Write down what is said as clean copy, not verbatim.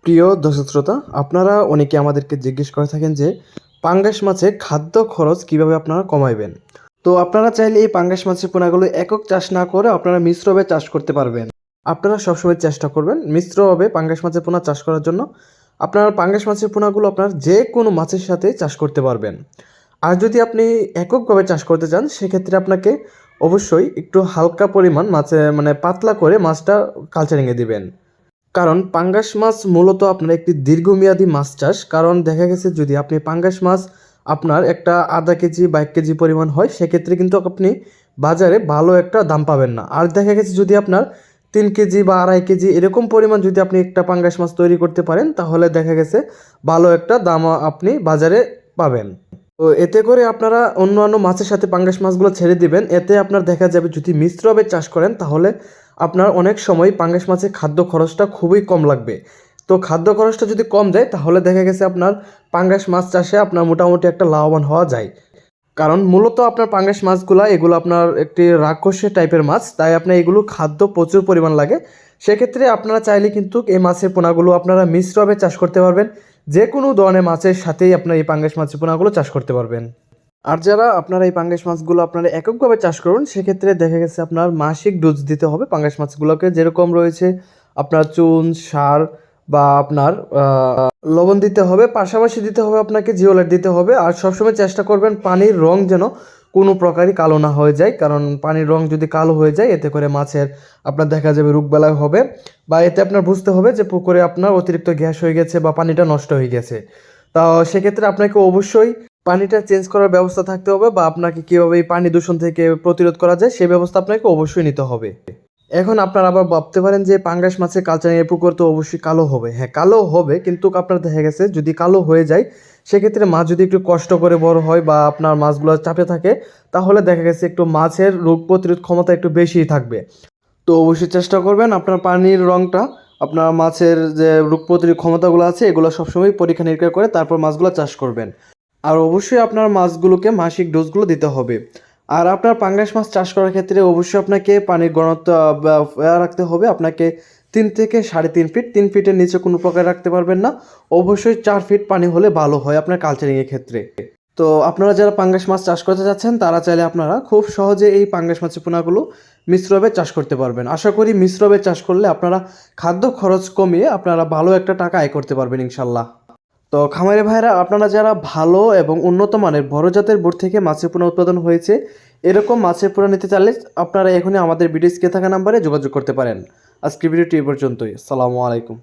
প্রিয় দর্শক শ্রোতা, আপনারা অনেকে আমাদেরকে জিজ্ঞেস করে থাকেন যে পাঙ্গাস মাছে খাদ্য খরচ কিভাবে আপনারা কমাইবেন। তো আপনারা চাইলে এই পাঙ্গাস মাছের পোনাগুলো একক চাষ না করে আপনারা মিশ্রভাবে চাষ করতে পারবেন। আপনারা সবসময় চেষ্টা করবেন মিশ্রভাবে পাঙ্গাস মাছের পোনা চাষ করার জন্য। আপনারা পাঙ্গাস মাছের পোনাগুলো আপনার যে কোনো মাছের সাথে চাষ করতে পারবেন। আর যদি আপনি এককভাবে চাষ করতে চান সেক্ষেত্রে আপনাকে অবশ্যই একটু হালকা পরিমাণ মাছে মানে পাতলা করে মাছটা কালচারিংয়ে দিবেন। কারণ পাঙ্গাস মাছ মূলত আপনার একটি দীর্ঘমেয়াদী মাছ চাষ। কারণ দেখা গেছে যদি আপনি পাঙ্গাস মাছ আপনার একটা আধা কেজি বা 1 কেজি পরিমাণ হয় সেক্ষেত্রে কিন্তু আপনি বাজারে ভালো একটা দাম পাবেন না। আর দেখা গেছে যদি আপনার 3 কেজি বা 2.5 কেজি এরকম পরিমাণ যদি আপনি একটা পাঙ্গাস মাছ তৈরি করতে পারেন তাহলে দেখা গেছে ভালো একটা দাম আপনি বাজারে পাবেন। তো এতে করে আপনারা অন্যান্য মাছের সাথে পাঙ্গাস মাছগুলো ছেড়ে দিবেন। এতে আপনার দেখা যাবে যদি মিশ্রভাবে চাষ করেন তাহলে আপনার অনেক সময় পাঙ্গাস মাছের খাদ্য খরচটা খুবই কম লাগবে। তো খাদ্য খরচটা যদি কম যায় তাহলে দেখা গেছে আপনার পাঙ্গাস মাছ চাষে আপনার মোটামুটি একটা লাভবান হওয়া যায়। কারণ মূলত আপনার পাঙ্গাস মাছগুলা এগুলো আপনার একটি রাক্ষসে টাইপের মাছ, তাই আপনার এগুলো খাদ্য প্রচুর পরিমাণ লাগে। সেক্ষেত্রে আপনারা চাইলে কিন্তু এই মাছের পোনাগুলো আপনারা মিশ্রভাবে চাষ করতে পারবেন। যে কোনো ধরনের মাছের সাথেই আপনার এই পাঙ্গাস মাছের পোনাগুলো চাষ করতে পারবেন। আর যারা আপনারা এই পাঙ্গাস মাছগুলো আপনারা এককভাবে চাষ করুন সেক্ষেত্রে দেখা গেছে আপনার মাসিক ডোজ দিতে হবে পাঙ্গাস মাছগুলোকে, যেরকম রয়েছে আপনার চুন, সার বা আপনার লবণ দিতে হবে, পাশাপাশি দিতে হবে আপনাকে জিওলাইট দিতে হবে। আর সবসময় চেষ্টা করবেন পানির রং যেন কোনো প্রকারই কালো না হয়ে যায়, কারণ পানির রং যদি কালো হয়ে যায় এতে করে মাছের আপনার দেখা যাবে রোগবালাই হবে, বা এতে আপনার বুঝতে হবে যে পুকুরে আপনার অতিরিক্ত গ্যাস হয়ে গেছে বা পানিটা নষ্ট হয়ে গেছে। তা সেক্ষেত্রে আপনাকে অবশ্যই পানিটা চেঞ্জ করার ব্যবস্থা থাকতে হবে, বা আপনাকে কীভাবে এই পানি দূষণ থেকে প্রতিরোধ করা যায় সেই ব্যবস্থা আপনাকে অবশ্যই নিতে হবে। এখন আপনারা আবার ভাবতে পারেন যে পাঙ্গাস মাছের কালচারিং পুকুর তো অবশ্যই কালো হবে। হ্যাঁ, কালো হবে, কিন্তু আপনার দেখা গেছে যদি কালো হয়ে যায় সেক্ষেত্রে মাছ যদি একটু কষ্ট করে বড় হয় বা আপনার মাছগুলো চাপে থাকে তাহলে দেখা গেছে একটু মাছের রোগ প্রতিরোধ ক্ষমতা একটু বেশিই থাকবে। তো অবশ্যই চেষ্টা করবেন আপনার পানির রঙটা আপনার মাছের যে রোগ প্রতিরোধ ক্ষমতাগুলো আছে এগুলো সবসময় পরীক্ষা নিরীক্ষা করে তারপর মাছগুলো চাষ করবেন। আর অবশ্যই আপনার মাছগুলোকে মাসিক ডোজগুলো দিতে হবে। আর আপনার পাঙ্গাস মাছ চাষ করার ক্ষেত্রে অবশ্যই আপনাকে পানির ঘনত্ব রাখতে হবে। আপনাকে 3 থেকে 3.5 ফিট, 3 ফিটের নিচে কোনো প্রকার রাখতে পারবেন না। অবশ্যই 4 ফিট পানি হলে ভালো হয় আপনার কালচারিংয়ের ক্ষেত্রে। তো আপনারা যারা পাঙ্গাস মাছ চাষ করতে যাচ্ছেন তারা চাইলে আপনারা খুব সহজে এই পাঙ্গাস মাছের পোনাগুলো মিশ্রভাবে চাষ করতে পারবেন। আশা করি মিশ্রভাবে চাষ করলে আপনারা খাদ্য খরচ কমিয়ে আপনারা ভালো একটা টাকা আয় করতে পারবেন ইনশাল্লাহ। তো খামারি ভাইরা, আপনারা যারা ভালো এবং উন্নত মানের বড় জাতের বোট থেকে মাছের পোনা উৎপাদন হয়েছে এরকম মাছের পোনা নিতে চাইলে আপনারা এখনই আমাদের ভিডিও স্ক্রিনে থাকা নাম্বারে যোগাযোগ করতে পারেন। আজকের ভিডিওটি এ পর্যন্তই। আসসালামু আলাইকুম।